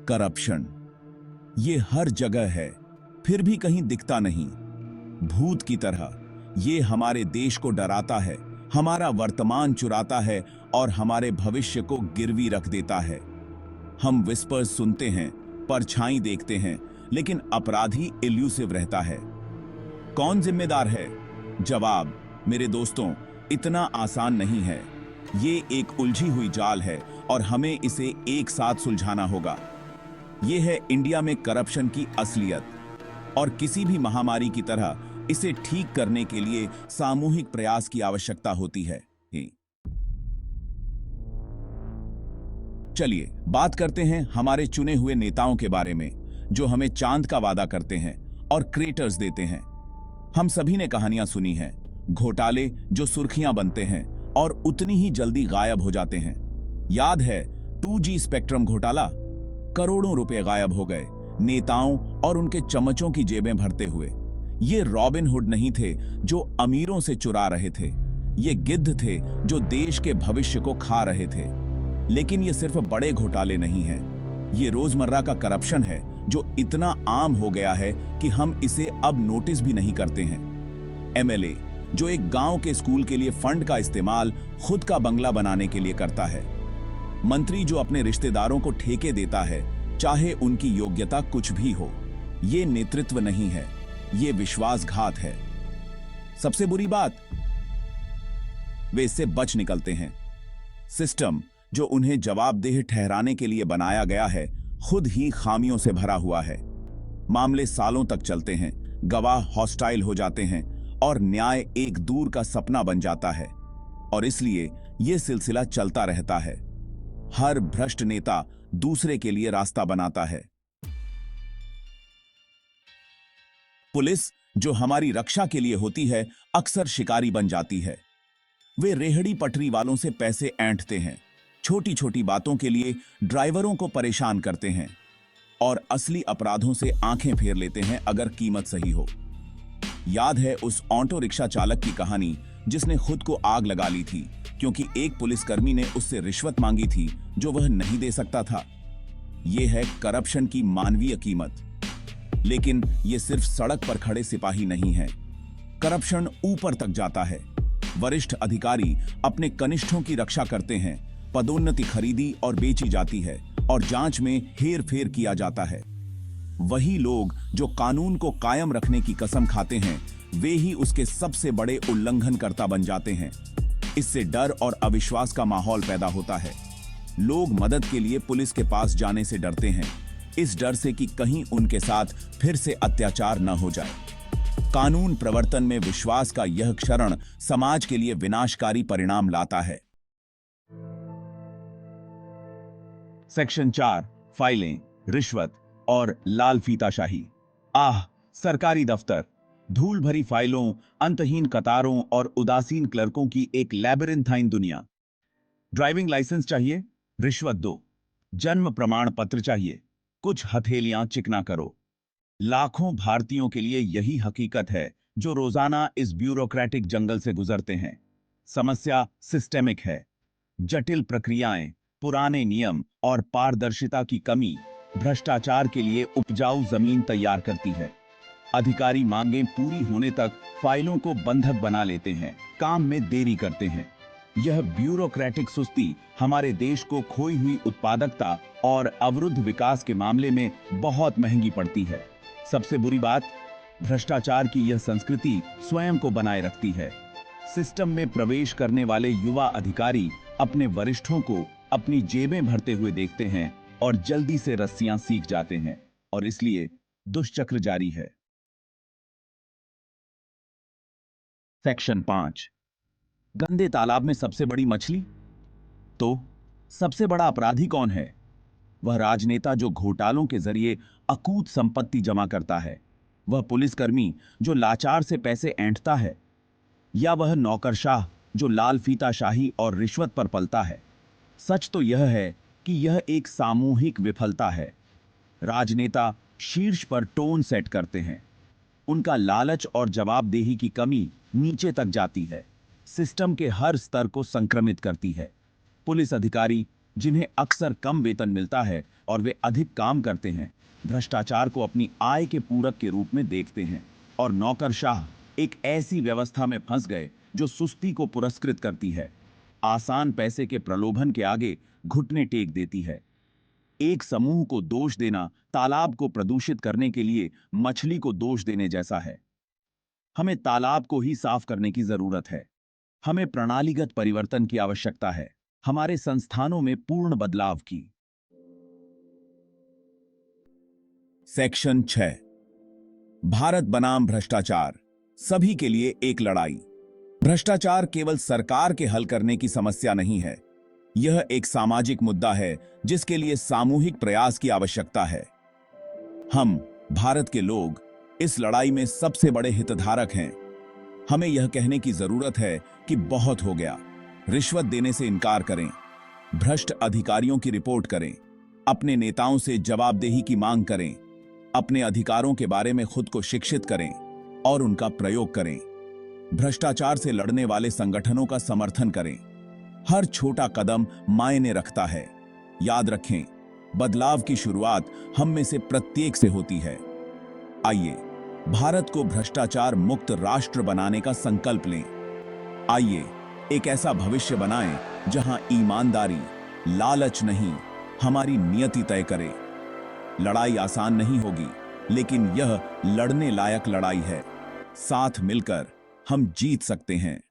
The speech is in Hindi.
करप्शन। ये हर जगह है, फिर भी कहीं दिखता नहीं। भूत की तरह ये हमारे देश को डराता है, हमारा वर्तमान चुराता है और हमारे भविष्य को गिरवी रख देता है। हम विस्पर्स सुनते हैं, परछाई देखते हैं, लेकिन अपराधी इल्यूसिव रहता है। कौन जिम्मेदार है? जवाब, मेरे दोस्तों, इतना आसान नहीं है। ये एक उलझी हुई जाल है और हमें इसे एक साथ सुलझाना होगा। ये है इंडिया में करप्शन की असलियत और किसी भी महामारी की तरह इसे ठीक करने के लिए सामूहिक प्रयास की आवश्यकता होती है। चलिए बात करते हैं हमारे चुने हुए नेताओं के बारे में, जो हमें चांद का वादा करते हैं और क्रेटर्स देते हैं। हम सभी ने कहानियां सुनी हैं, घोटाले जो सुर्खियां बनते हैं और उतनी ही जल्दी गायब हो जाते हैं। याद है 2G स्पेक्ट्रम घोटाला? करोड़ों रुपए गायब हो गए, नेताओं और उनके चमचों की जेबें भरते हुए। ये रॉबिन हुड नहीं थे जो अमीरों से चुरा रहे थे, ये गिद्ध थे जो देश के भविष्य को खा रहे थे। लेकिन ये सिर्फ बड़े घोटाले नहीं हैं, ये रोजमर्रा का करप्शन है जो इतना आम हो गया है कि हम इसे अब नोटिस भी नहीं करते हैं। एमएलए जो एक गांव के स्कूल के लिए फंड का इस्तेमाल खुद का बंगला बनाने के लिए करता है। मंत्री जो अपने रिश्तेदारों को ठेके देता है, चाहे उनकी योग्यता कुछ भी हो। ये नेतृत्व नहीं है, ये विश्वासघात है। सबसे बुरी बात, वे इससे बच निकलते हैं। सिस्टम जो उन्हें जवाबदेह ठहराने के लिए बनाया गया है, खुद ही खामियों से भरा हुआ है। मामले सालों तक चलते हैं, गवाह हॉस्टाइल हो जाते हैं और न्याय एक दूर का सपना बन जाता है। और इसलिए यह सिलसिला चलता रहता है। हर भ्रष्ट नेता दूसरे के लिए रास्ता बनाता है। पुलिस जो हमारी रक्षा के लिए होती है, अक्सर शिकारी बन जाती है। वे रेहड़ी पटरी वालों से पैसे ऐंठते हैं, छोटी छोटी बातों के लिए ड्राइवरों को परेशान करते हैं और असली अपराधों से आंखें फेर लेते हैं अगर कीमत सही हो। याद है उस ऑटो रिक्शा चालक की कहानी जिसने खुद को आग लगा ली थी क्योंकि एक पुलिसकर्मी ने उससे रिश्वत मांगी थी जो वह नहीं दे सकता था। यह है करप्शन की मानवीय कीमत। लेकिन यह सिर्फ सड़क पर खड़े सिपाही नहीं है। करप्शन ऊपर तक जाता है। वरिष्ठ अधिकारी अपने कनिष्ठों की रक्षा करते हैं, पदोन्नति खरीदी और बेची जाती है और जांच में हेर फेर किया जाता है। वही लोग जो कानून को कायम रखने की कसम खाते हैं, वे ही उसके सबसे बड़े उल्लंघनकर्ता बन जाते हैं। इससे डर और अविश्वास का माहौल पैदा होता है। लोग मदद के लिए पुलिस के पास जाने से डरते हैं, इस डर से कि कहीं उनके साथ फिर से अत्याचार न हो जाए। कानून प्रवर्तन में विश्वास का यह क्षरण समाज के लिए विनाशकारी परिणाम लाता है। सेक्शन 4, फाइलें, रिश्वत और लाल फीताशाही। सरकारी दफ्तर, धूल भरी फाइलों, अंतहीन कतारों और उदासीन क्लर्कों की एक लैबिरिंथाइन दुनिया। ड्राइविंग लाइसेंस चाहिए, रिश्वत दो। जन्म प्रमाण पत्र चाहिए, कुछ हथेलियां चिकना करो। लाखों भारतीयों के लिए यही हकीकत है जो रोजाना इस ब्यूरोक्रेटिक जंगल से गुजरते हैं। समस्या सिस्टेमिक है। जटिल प्रक्रियाएं, पुराने नियम और पारदर्शिता की कमी भ्रष्टाचार के लिए उपजाऊ जमीन तैयार करती है। अधिकारी मांगें पूरी होने तक फाइलों को बंधक बना लेते हैं, काम में देरी करते हैं। यह ब्यूरोक्रेटिक सुस्ती हमारे देश को खोई हुई उत्पादकता और अवरुद्ध विकास के मामले में बहुत महंगी पड़ती है। सबसे बुरी बात, भ्रष्टाचार की यह संस्कृति स्वयं को बनाए रखती है। सिस्टम में प्रवेश करने वाले युवा अधिकारी अपने वरिष्ठों को अपनी जेबें भरते हुए देखते हैं और जल्दी से रस्सियां सीख जाते हैं और इसलिए दुष्चक्र जारी है। सेक्शन 5, गंदे तालाब में सबसे बड़ी मछली। तो सबसे बड़ा अपराधी कौन है? वह राजनेता जो घोटालों के जरिए अकूत संपत्ति जमा करता है, वह पुलिसकर्मी जो लाचार से पैसे ऐंठता है, या वह नौकरशाह जो लाल फीताशाही और रिश्वत पर पलता है। सच तो यह है कि यह एक सामूहिक विफलता है। राजनेता शीर्ष पर टोन सेट करते हैं, उनका लालच और जवाबदेही की कमी नीचे तक जाती है, सिस्टम के हर स्तर को संक्रमित करती है। पुलिस अधिकारी जिन्हें अक्सर कम वेतन मिलता है और वे अधिक काम करते हैं, भ्रष्टाचार को अपनी आय के पूरक के रूप में देखते हैं। और नौकरशाह एक ऐसी व्यवस्था में फंस गए जो सुस्ती को पुरस्कृत करती है, आसान पैसे के प्रलोभन के आगे घुटने टेक देती है। एक समूह को दोष देना तालाब को प्रदूषित करने के लिए मछली को दोष देने जैसा है। हमें तालाब को ही साफ करने की जरूरत है। हमें प्रणालीगत परिवर्तन की आवश्यकता है, हमारे संस्थानों में पूर्ण बदलाव की। सेक्शन 6, भारत बनाम भ्रष्टाचार, सभी के लिए एक लड़ाई। भ्रष्टाचार केवल सरकार के हल करने की समस्या नहीं है, यह एक सामाजिक मुद्दा है जिसके लिए सामूहिक प्रयास की आवश्यकता है। हम भारत के लोग इस लड़ाई में सबसे बड़े हितधारक हैं। हमें यह कहने की जरूरत है कि बहुत हो गया। रिश्वत देने से इनकार करें, भ्रष्ट अधिकारियों की रिपोर्ट करें, अपने नेताओं से जवाबदेही की मांग करें, अपने अधिकारों के बारे में खुद को शिक्षित करें और उनका प्रयोग करें। भ्रष्टाचार से लड़ने वाले संगठनों का समर्थन करें। हर छोटा कदम मायने रखता है। याद रखें, बदलाव की शुरुआत हम में से प्रत्येक से होती है। आइए भारत को भ्रष्टाचार मुक्त राष्ट्र बनाने का संकल्प लें। आइए एक ऐसा भविष्य बनाएं जहां ईमानदारी, लालच नहीं, हमारी नियति तय करे। लड़ाई आसान नहीं होगी, लेकिन यह लड़ने लायक लड़ाई है। साथ मिलकर हम जीत सकते हैं।